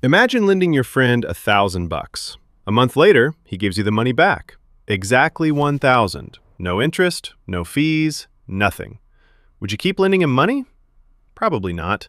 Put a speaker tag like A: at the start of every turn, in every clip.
A: Imagine lending your friend $1,000. A month later, he gives you the money back. Exactly 1,000. No interest, no fees, nothing. Would you keep lending him money? Probably not.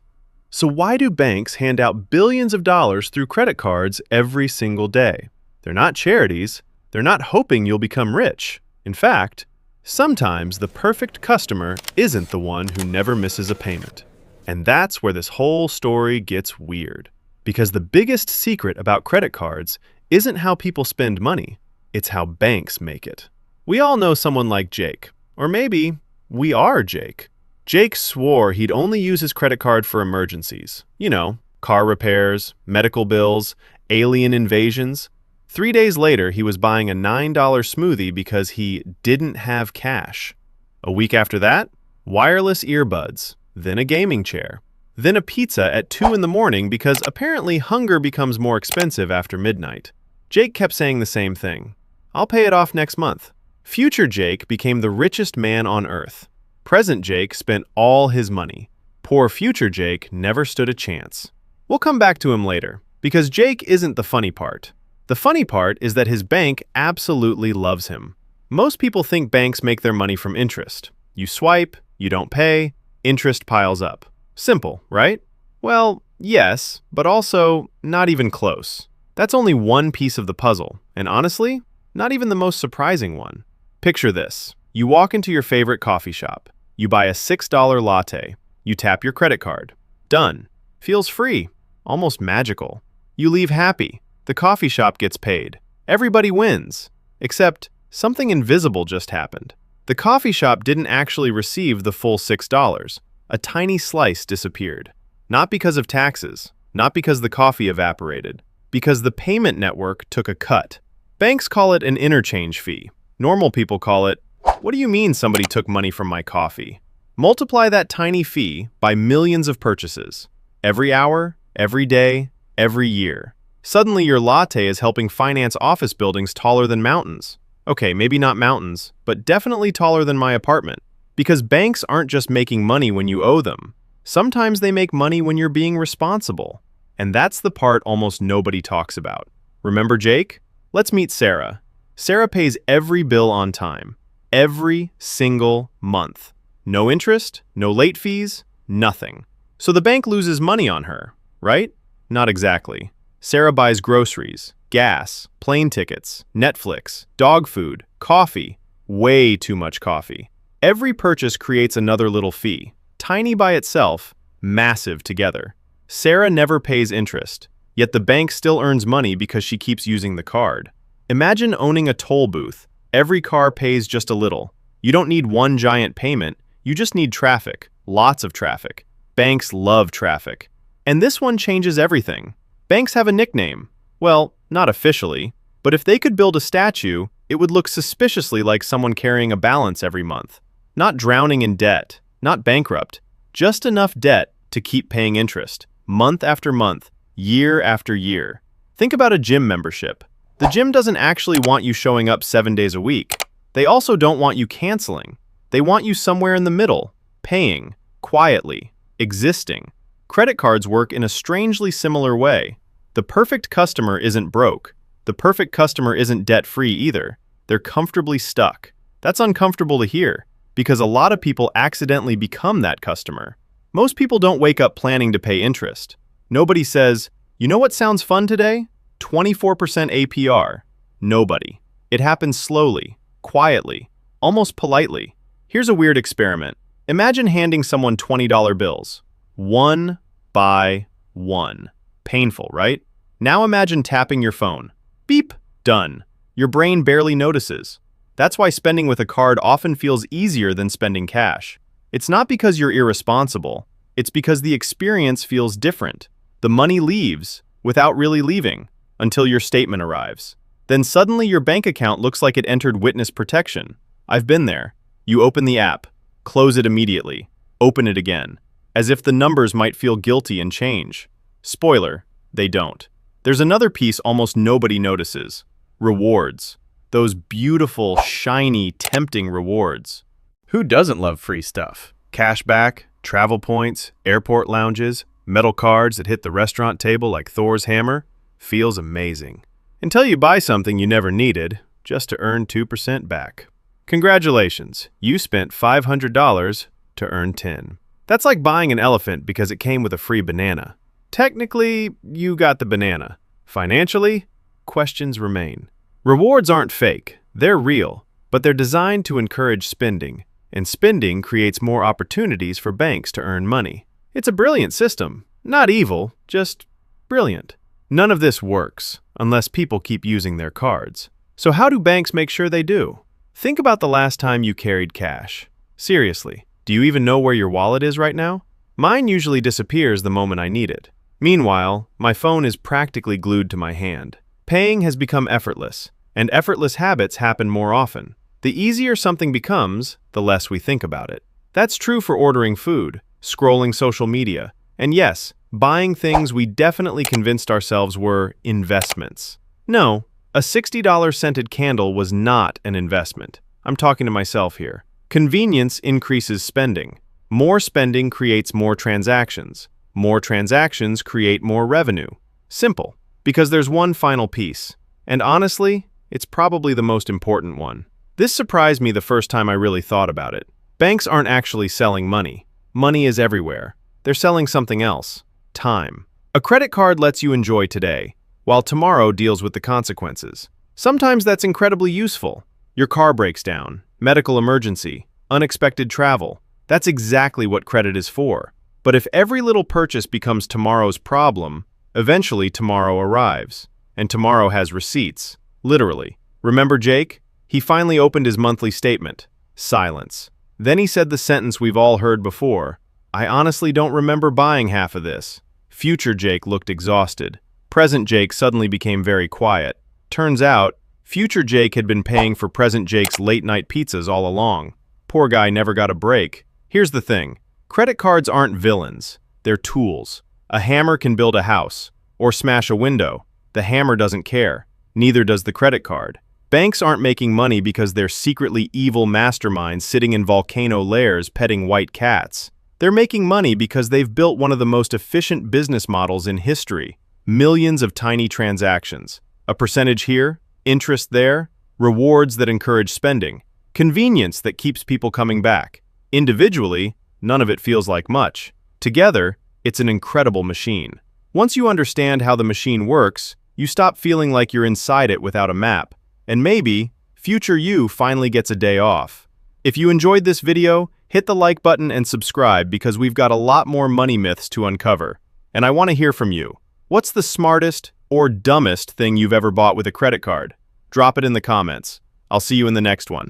A: So why do banks hand out billions of dollars through credit cards every single day? They're not charities. They're not hoping you'll become rich. In fact, sometimes the perfect customer isn't the one who never misses a payment. And that's where this whole story gets weird. Because the biggest secret about credit cards isn't how people spend money, it's how banks make it. We all know someone like Jake. Or maybe we are Jake. Jake swore he'd only use his credit card for emergencies. You know, car repairs, medical bills, alien invasions. 3 days later, he was buying a $9 smoothie because he didn't have cash. A week after that, wireless earbuds, then a gaming chair, then a pizza at 2 in the morning because apparently hunger becomes more expensive after midnight. Jake kept saying the same thing. I'll pay it off next month. Future Jake became the richest man on earth. Present Jake spent all his money. Poor future Jake never stood a chance. We'll come back to him later, because Jake isn't the funny part. The funny part is that his bank absolutely loves him. Most people think banks make their money from interest. You swipe, you don't pay, interest piles up. Simple, right? Well, yes, but also not even close. That's only one piece of the puzzle, and honestly, not even the most surprising one. Picture this. You walk into your favorite coffee shop. You buy a $6 latte. You tap your credit card. Done. Feels free. Almost magical. You leave happy. The coffee shop gets paid. Everybody wins. Except something invisible just happened. The coffee shop didn't actually receive the full $6. A tiny slice disappeared. Not because of taxes. Not because the coffee evaporated. Because the payment network took a cut. Banks call it an interchange fee. Normal people call it, what do you mean somebody took money from my coffee? Multiply that tiny fee by millions of purchases. Every hour, every day, every year. Suddenly your latte is helping finance office buildings taller than mountains. Okay, maybe not mountains, but definitely taller than my apartment. Because banks aren't just making money when you owe them. Sometimes they make money when you're being responsible. And that's the part almost nobody talks about. Remember Jake? Let's meet Sarah. Sarah pays every bill on time. Every single month. No interest, no late fees, nothing. So the bank loses money on her, right? Not exactly. Sarah buys groceries, gas, plane tickets, Netflix, dog food, coffee, way too much coffee. Every purchase creates another little fee. Tiny by itself, massive together. Sarah never pays interest, yet the bank still earns money because she keeps using the card. Imagine owning a toll booth. Every car pays just a little. You don't need one giant payment, you just need traffic, lots of traffic. Banks love traffic. And this one changes everything. Banks have a nickname. Well, not officially, but if they could build a statue, it would look suspiciously like someone carrying a balance every month. Not drowning in debt, not bankrupt, just enough debt to keep paying interest, month after month, year after year. Think about a gym membership. The gym doesn't actually want you showing up 7 days a week. They also don't want you canceling. They want you somewhere in the middle, paying, quietly, existing. Credit cards work in a strangely similar way. The perfect customer isn't broke. The perfect customer isn't debt-free either. They're comfortably stuck. That's uncomfortable to hear, because a lot of people accidentally become that customer. Most people don't wake up planning to pay interest. Nobody says, you know what sounds fun today? 24% APR. Nobody. It happens slowly, quietly, almost politely. Here's a weird experiment. Imagine handing someone $20 bills. One by one. Painful, right? Now imagine tapping your phone. Beep. Done. Your brain barely notices. That's why spending with a card often feels easier than spending cash. It's not because you're irresponsible. It's because the experience feels different. The money leaves without really leaving until your statement arrives. Then suddenly your bank account looks like it entered witness protection. I've been there. You open the app, close it immediately, open it again, as if the numbers might feel guilty and change. Spoiler, they don't. There's another piece almost nobody notices. Rewards. Those beautiful, shiny, tempting rewards. Who doesn't love free stuff? Cashback, travel points, airport lounges. Metal cards that hit the restaurant table like Thor's hammer. Feels amazing. Until you buy something you never needed, just to earn 2% back. Congratulations, you spent $500 to earn 10. That's like buying an elephant because it came with a free banana. Technically, you got the banana. Financially, questions remain. Rewards aren't fake, they're real, but they're designed to encourage spending, and spending creates more opportunities for banks to earn money. It's a brilliant system, not evil, just brilliant. None of this works unless people keep using their cards. So how do banks make sure they do? Think about the last time you carried cash. Seriously, do you even know where your wallet is right now? Mine usually disappears the moment I need it. Meanwhile, my phone is practically glued to my hand. Paying has become effortless, and effortless habits happen more often. The easier something becomes, the less we think about it. That's true for ordering food, scrolling social media, and yes, buying things we definitely convinced ourselves were investments. No, a $60 scented candle was not an investment. I'm talking to myself here. Convenience increases spending. More spending creates more transactions. More transactions create more revenue. Simple. Because there's one final piece. And honestly, it's probably the most important one. This surprised me the first time I really thought about it. Banks aren't actually selling money. Money is everywhere. They're selling something else. Time. A credit card lets you enjoy today, while tomorrow deals with the consequences. Sometimes that's incredibly useful. Your car breaks down, medical emergency, unexpected travel. That's exactly what credit is for. But if every little purchase becomes tomorrow's problem, eventually tomorrow arrives. And tomorrow has receipts. Literally. Remember Jake? He finally opened his monthly statement. Silence. Then he said the sentence we've all heard before. I honestly don't remember buying half of this. Future Jake looked exhausted. Present Jake suddenly became very quiet. Turns out, future Jake had been paying for present Jake's late-night pizzas all along. Poor guy never got a break. Here's the thing. Credit cards aren't villains. They're tools. A hammer can build a house, or smash a window. The hammer doesn't care. Neither does the credit card. Banks aren't making money because they're secretly evil masterminds sitting in volcano lairs petting white cats. They're making money because they've built one of the most efficient business models in history. Millions of tiny transactions. A percentage here, interest there, rewards that encourage spending, convenience that keeps people coming back. Individually, none of it feels like much. Together, it's an incredible machine. Once you understand how the machine works, you stop feeling like you're inside it without a map. And maybe, future you finally gets a day off. If you enjoyed this video, hit the like button and subscribe because we've got a lot more money myths to uncover. And I want to hear from you. What's the smartest or dumbest thing you've ever bought with a credit card? Drop it in the comments. I'll see you in the next one.